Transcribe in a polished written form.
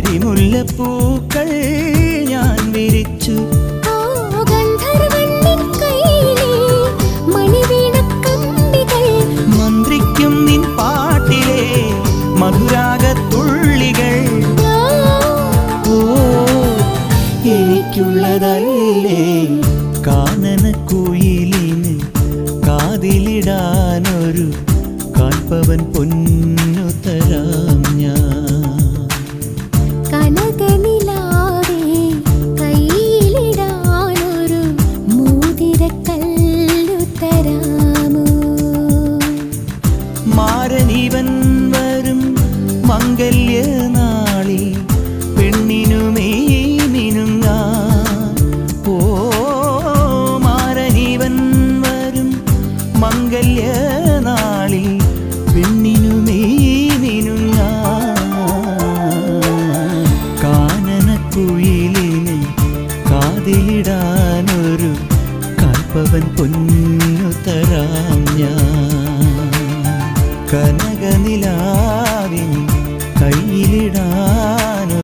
കരിമുല്ലപ്പൂക്കൾ ഞാൻ വിരിച്ചു. മന്ത്രിക്കും നിൻ പാട്ടിലെ മധുരാഗത്തുള്ളികൾ. ഓ എനിക്കുള്ളതല്ലേ കാനനക്കുയിലിന് കാതിലിടാനൊരു കാൽപ്പവൻ പൊന്നു തരാം ഞാൻ. കനകനിലാവേ കയ്യിലിടാനൊരു മോതിരക്കല്ലു തരാമോ? മാരനിവൻ വരും മംഗല്യനാളിൽ പെണ്ണിനുമേ മിനുങ്ങാൻ. ഓ മാരനിവൻ വരും മംഗല്യനാളിൽ പെണ്ണിനുമേ മിനുങ്ങാൻ. കാനനക്കുയിലിന് കാതിലിടാനൊരു കാൽപ്പവൻ പൊന്നു തരാം ഞാൻ. കനകനിലാവിൻ കയ്യിലിടാൻ